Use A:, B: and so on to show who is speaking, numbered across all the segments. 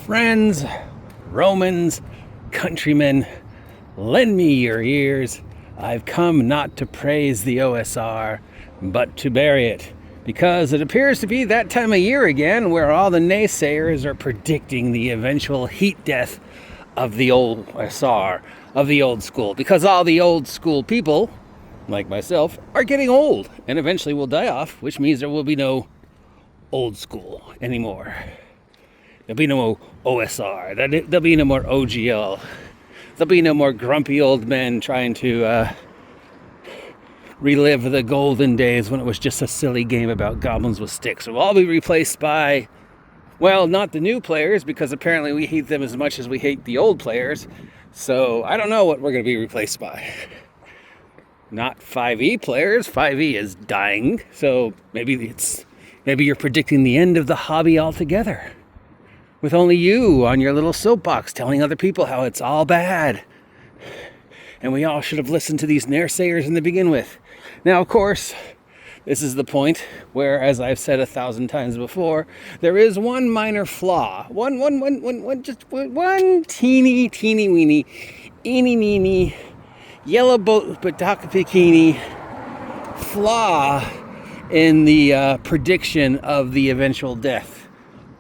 A: Friends, Romans, countrymen, lend me your ears. I've come not to praise the OSR, but to bury it, because it appears to be that time of year again where all the naysayers are predicting the eventual heat death of the old OSR, of the old school, because all the old school people, like myself, are getting old and eventually will die off, which means there will be no old school anymore. There'll be no OSR. There'll be no more OGL. There'll be no more grumpy old men trying to relive the golden days when it was just a silly game about goblins with sticks. It will all be replaced by, well, not the new players, because apparently we hate them as much as we hate the old players. So I don't know what we're going to be replaced by. Not 5e players. 5e is dying. So maybe you're predicting the end of the hobby altogether, with only you on your little soapbox telling other people how it's all bad. And we all should have listened to these naysayers in the begin with. Now, of course, this is the point where, as I've said 1,000 times before, there is one minor flaw. One teeny weeny, eeny meeny, yellow boat bikini flaw in the prediction of the eventual death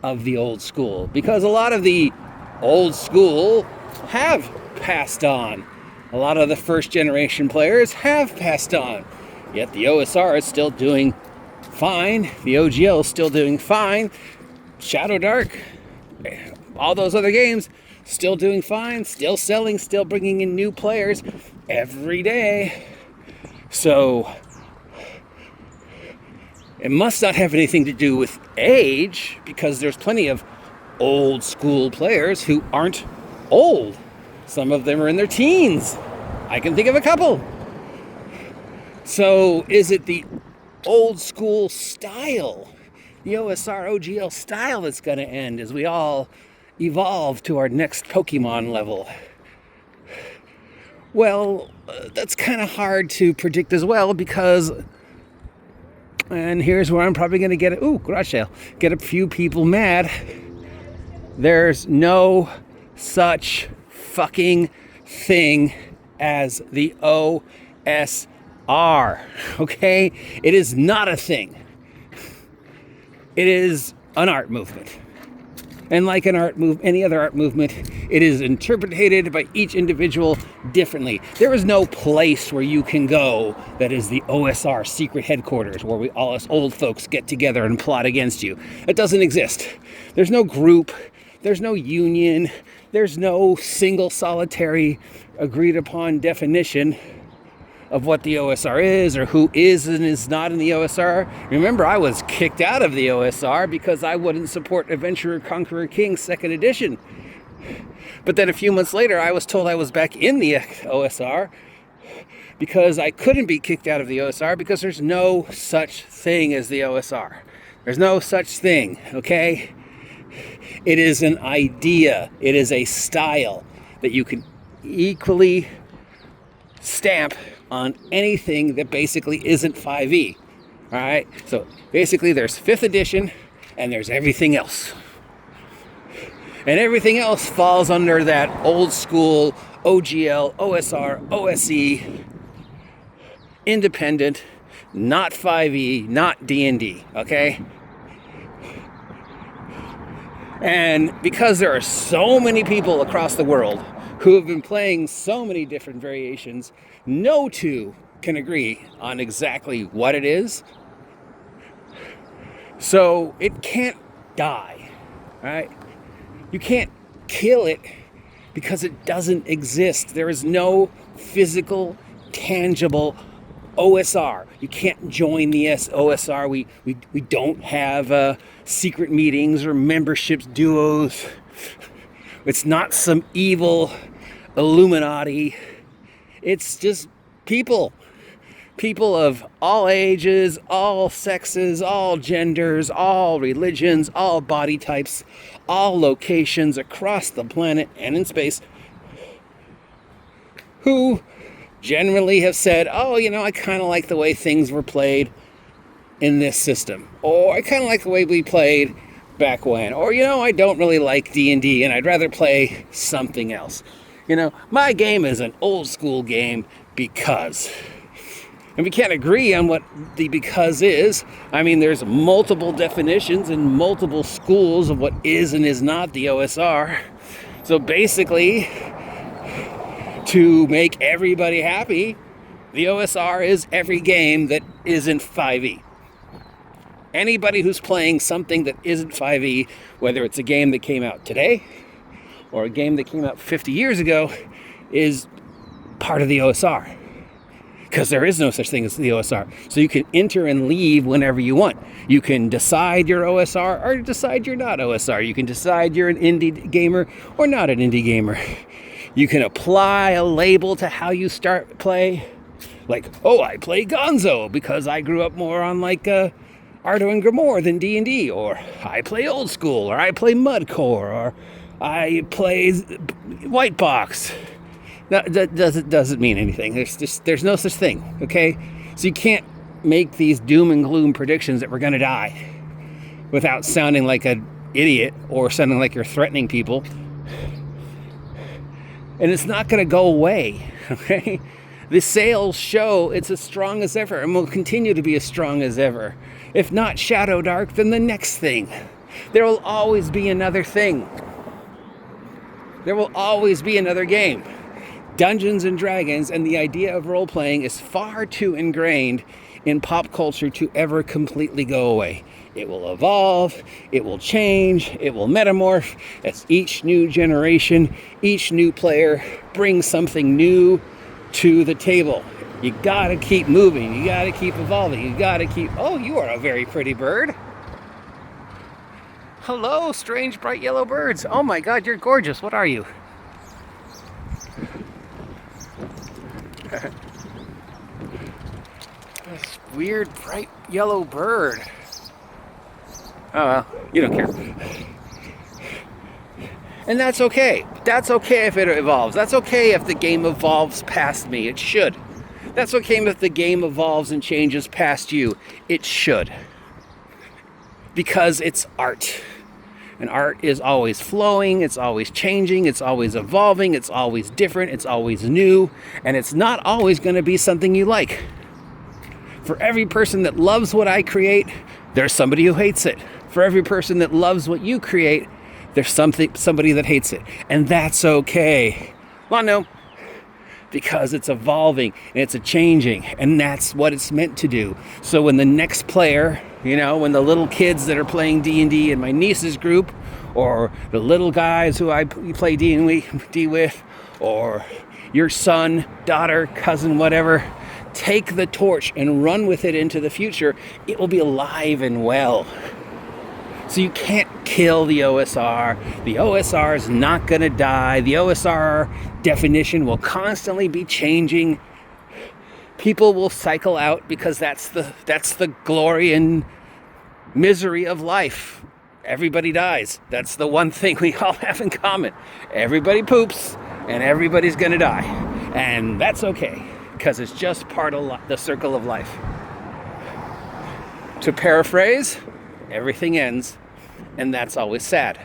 A: of the old school, because a lot of the old school have passed on. A lot of the first generation players have passed on, yet the OSR is still doing fine. The OGL is still doing fine. Shadow Dark, all those other games, still doing fine, still selling, still bringing in new players every day. So it must not have anything to do with age, because there's plenty of old school players who aren't old. Some of them are in their teens. I can think of a couple. So is it the old school style, the OSR OGL style, that's going to end as we all evolve to our next Pokemon level? Well, that's kind of hard to predict as well, because, and here's where I'm probably going to get get a few people mad. There's no such fucking thing as the OSR, okay? It is not a thing. It is an art movement. And like any other art movement, it is interpreted by each individual differently. There is no place where you can go that is the OSR secret headquarters, where all us old folks get together and plot against you. It doesn't exist. There's no group. There's no union. There's no single solitary agreed upon definition of what the OSR is, or who is and is not in the OSR. Remember, I was kicked out of the OSR because I wouldn't support Ventura Conqueror King 2nd edition. But then a few months later, I was told I was back in the OSR because I couldn't be kicked out of the OSR, because there's no such thing as the OSR. There's no such thing, okay? It is an idea. It is a style that you can equally stamp on anything that basically isn't 5e. All right? So basically there's 5th edition and there's everything else. And everything else falls under that old school OGL, OSR, OSE, independent, not 5e, not D&D, okay? And because there are so many people across the world who have been playing so many different variations, no two can agree on exactly what it is. So it can't die, right? You can't kill it because it doesn't exist. There is no physical, tangible OSR. You can't join the OSR. We don't have secret meetings or memberships duos. It's not some evil Illuminati. It's just people. People of all ages, all sexes, all genders, all religions, all body types, all locations across the planet and in space, who generally have said, oh, I kind of like the way things were played in this system. Or I kind of like the way we played back when. Or, I don't really like D&D and I'd rather play something else. My game is an old school game because. And we can't agree on what the because is. I mean, there's multiple definitions and multiple schools of what is and is not the OSR. So basically, to make everybody happy, the OSR is every game that isn't 5e. Anybody who's playing something that isn't 5e, whether it's a game that came out today or a game that came out 50 years ago, is part of the OSR. Because there is no such thing as the OSR. So you can enter and leave whenever you want. You can decide you're OSR or decide you're not OSR. You can decide you're an indie gamer or not an indie gamer. You can apply a label to how you start play. Like, I play Gonzo because I grew up more on Ardo and Grimoire than D&D. Or I play old school, or I play Mudcore, or I play White Box. That doesn't mean anything. There's no such thing, okay? So you can't make these doom and gloom predictions that we're going to die without sounding like an idiot or sounding like you're threatening people. And it's not going to go away, okay? The sales show it's as strong as ever and will continue to be as strong as ever. If not Shadow Dark, then the next thing. There will always be another thing. There will always be another game. Dungeons and Dragons and the idea of role-playing is far too ingrained in pop culture to ever completely go away. It will evolve, it will change, it will metamorph as each new generation, each new player brings something new to the table. You gotta keep moving, you gotta keep evolving, you gotta keep... Oh, you are a very pretty bird. Hello, strange bright yellow birds. Oh my God, you're gorgeous. What are you? This weird bright yellow bird. Oh well, you don't care. And that's okay. That's okay if it evolves. That's okay if the game evolves past me. It should. That's okay if the game evolves and changes past you. It should. Because it's art. And art is always flowing, it's always changing, it's always evolving, it's always different, it's always new, and it's not always going to be something you like. For every person that loves what I create, there's somebody who hates it. For every person that loves what you create, there's somebody that hates it. And that's okay. Well, no. Because it's evolving and it's changing, and that's what it's meant to do. So when the next player, when the little kids that are playing D&D in my niece's group, or the little guys who I play D&D with, or your son, daughter, cousin, whatever, take the torch and run with it into the future, it will be alive and well. So you can't kill the OSR. The OSR is not going to die. The OSR definition will constantly be changing. People will cycle out because that's the glory and misery of life. Everybody dies. That's the one thing we all have in common. Everybody poops and everybody's going to die. And that's okay because it's just part of the circle of life. To paraphrase, everything ends, and that's always sad.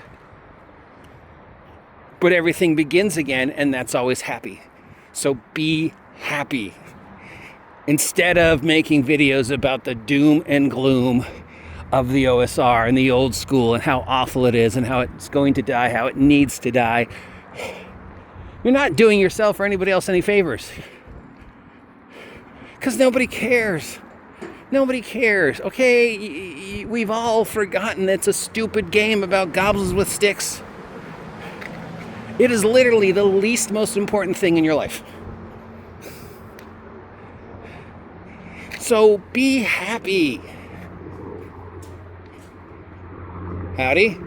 A: But everything begins again, and that's always happy. So be happy. Instead of making videos about the doom and gloom of the OSR and the old school and how awful it is and how it's going to die, how it needs to die, you're not doing yourself or anybody else any favors. Because nobody cares. Nobody cares, okay? We've all forgotten it's a stupid game about goblins with sticks. It is literally the least most important thing in your life. So be happy. Howdy.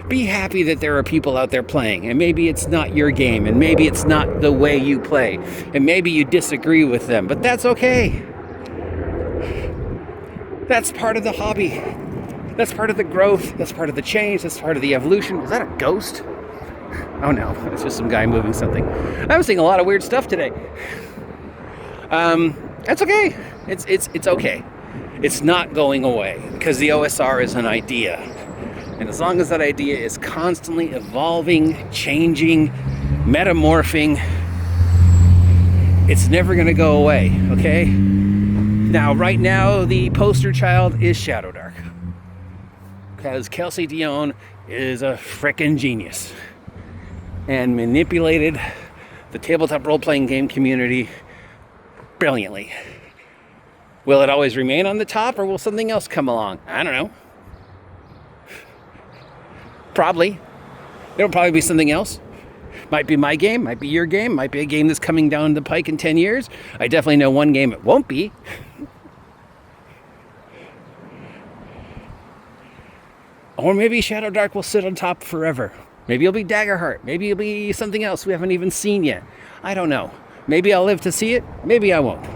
A: Be happy that there are people out there playing, and maybe it's not your game, and maybe it's not the way you play, and maybe you disagree with them, but that's okay. That's part of the hobby. That's part of the growth. That's part of the change. That's part of the evolution. Is that a ghost? Oh no, it's just some guy moving something. I'm seeing a lot of weird stuff today. That's okay. It's okay. It's not going away because the OSR is an idea. And as long as that idea is constantly evolving, changing, metamorphing, it's never going to go away, okay? Now, right now, the poster child is Shadow Dark. Because Kelsey Dion is a frickin' genius. And manipulated the tabletop role-playing game community brilliantly. Will it always remain on the top, or will something else come along? I don't know. Probably. There'll probably be something else. Might be my game, might be your game, might be a game that's coming down the pike in 10 years. I definitely know one game it won't be. Or maybe Shadow Dark will sit on top forever. Maybe it'll be Daggerheart. Maybe it'll be something else we haven't even seen yet. I don't know. Maybe I'll live to see it. Maybe I won't.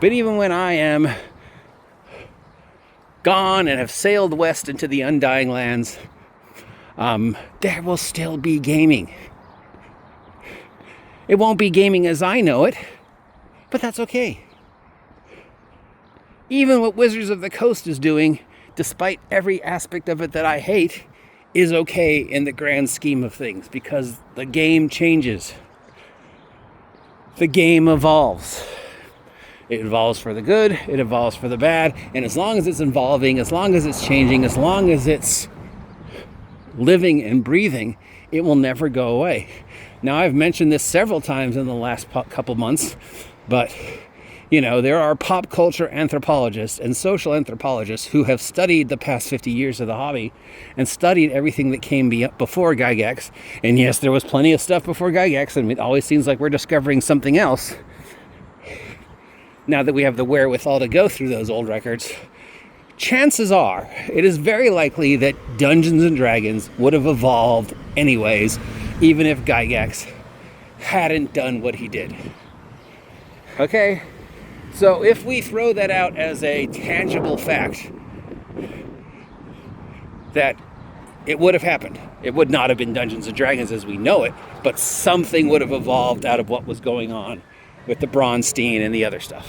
A: But even when I am gone and have sailed west into the Undying Lands, there will still be gaming. It won't be gaming as I know it, but that's okay. Even what Wizards of the Coast is doing, despite every aspect of it that I hate, is okay in the grand scheme of things, because the game changes. The game evolves. It evolves for the good, it evolves for the bad, and as long as it's evolving, as long as it's changing, as long as it's living and breathing, it will never go away. Now, I've mentioned this several times in the last couple months, but you know, there are pop culture anthropologists and social anthropologists who have studied the past 50 years of the hobby and studied everything that came before Gygax. And yes, there was plenty of stuff before Gygax, and it always seems like we're discovering something else now that we have the wherewithal to go through those old records. Chances are, it is very likely that Dungeons and Dragons would have evolved anyways, even if Gygax hadn't done what he did. Okay? So if we throw that out as a tangible fact, that it would have happened. It would not have been Dungeons and Dragons as we know it, but something would have evolved out of what was going on with the Bronstein and the other stuff.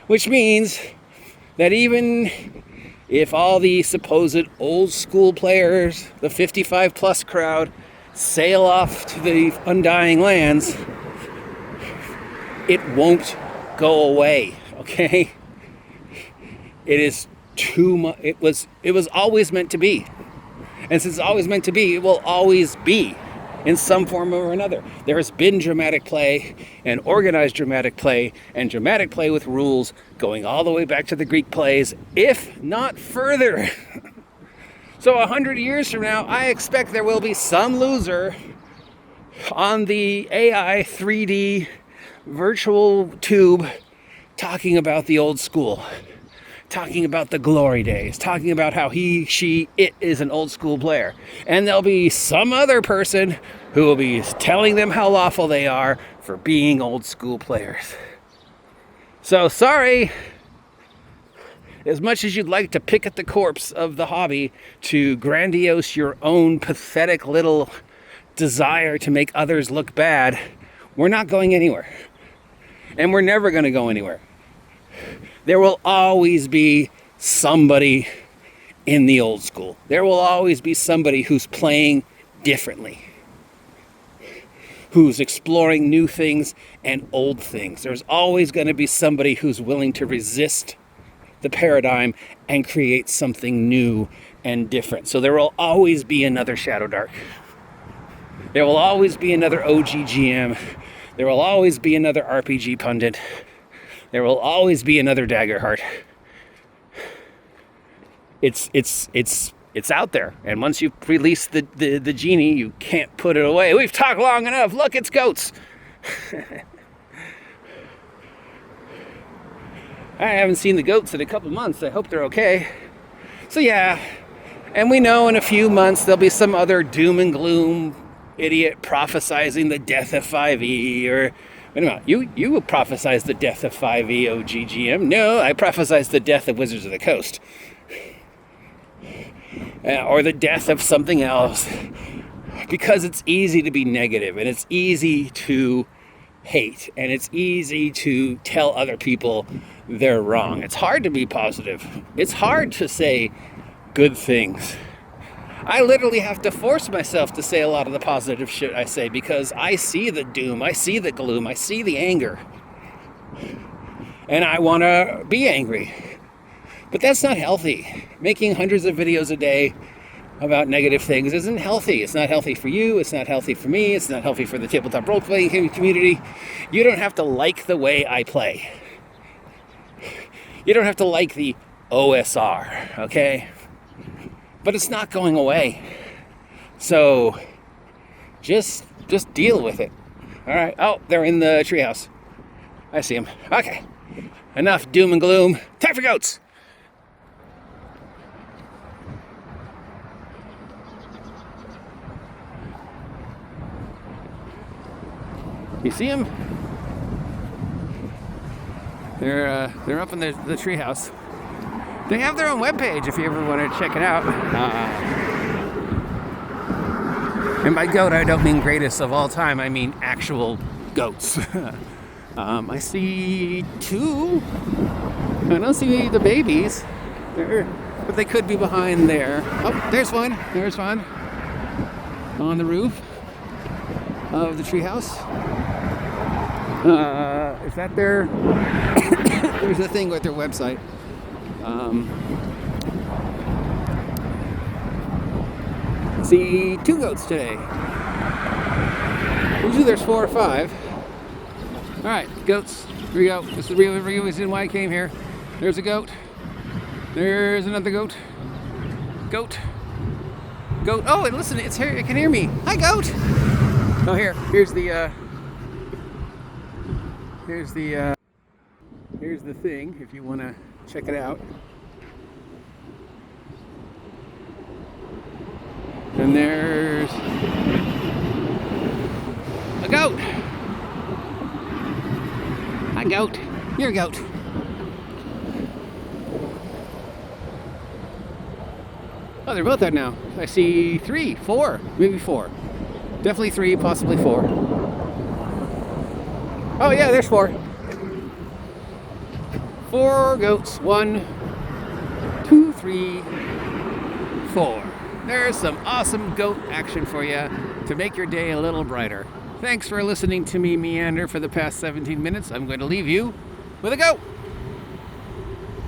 A: Which means that even if all the supposed old school players, the 55 plus crowd, sail off to the Undying Lands, it won't go away, okay? It is too much. It was always meant to be. And since it's always meant to be, it will always be in some form or another. There has been dramatic play and organized dramatic play and dramatic play with rules going all the way back to the Greek plays, if not further. So 100 years from now, I expect there will be some loser on the AI 3D virtual tube talking about the old school, talking about the glory days, talking about how he, she, it is an old school player. And there'll be some other person who will be telling them how lawful they are for being old school players. So sorry, as much as you'd like to pick at the corpse of the hobby to grandiose your own pathetic little desire to make others look bad, we're not going anywhere. And we're never going to go anywhere. There will always be somebody in the old school. There will always be somebody who's playing differently, who's exploring new things and old things. There's always going to be somebody who's willing to resist the paradigm and create something new and different. So there will always be another Shadow Dark. There will always be another OGGM. There will always be another RPG pundit. There will always be another Daggerheart. It's out there, and once you release the genie, you can't put it away. We've talked long enough. Look, it's goats. I haven't seen the goats in a couple months. I hope they're okay. So yeah, and we know in a few months there'll be some other doom and gloom idiot prophesizing the death of 5e, or wait a minute, you prophesized the death of 5e OGGM. No, I prophesized the death of Wizards of the Coast. Or the death of something else. Because it's easy to be negative, and it's easy to hate, and it's easy to tell other people they're wrong. It's hard to be positive. It's hard to say good things. I literally have to force myself to say a lot of the positive shit I say because I see the doom, I see the gloom, I see the anger. And I want to be angry. But that's not healthy. Making hundreds of videos a day about negative things isn't healthy. It's not healthy for you. It's not healthy for me. It's not healthy for the tabletop role-playing community. You don't have to like the way I play. You don't have to like the OSR, okay? But it's not going away. So just deal with it. All right. Oh, they're in the treehouse. I see them. Okay. Enough doom and gloom. Time for goats. You see them? They're up in the treehouse. They have their own webpage if you ever want to check it out. And by goat, I don't mean greatest of all time. I mean actual goats. I see two. I don't see the babies. But they could be behind there. Oh, there's one. There's one. On the roof of the treehouse. Is that their... There's a thing with their website. See two goats today. Usually there's 4 or 5. All right, goats. Here we go. This is the real reason why I came here. There's a goat. There's another goat. Goat. Goat. Oh, and listen, it's here. It can hear me. Hi, goat. Oh, here's the thing. If you want to check it out. And there's a goat. Hi, goat. You're a goat. Oh, they're both out now. I see 3, 4, maybe 4. Definitely 3, possibly 4. Oh yeah, there's 4. 4 goats. 1, 2, 3, 4. There's some awesome goat action for you to make your day a little brighter. Thanks for listening to me meander for the past 17 minutes. I'm going to leave you with a goat.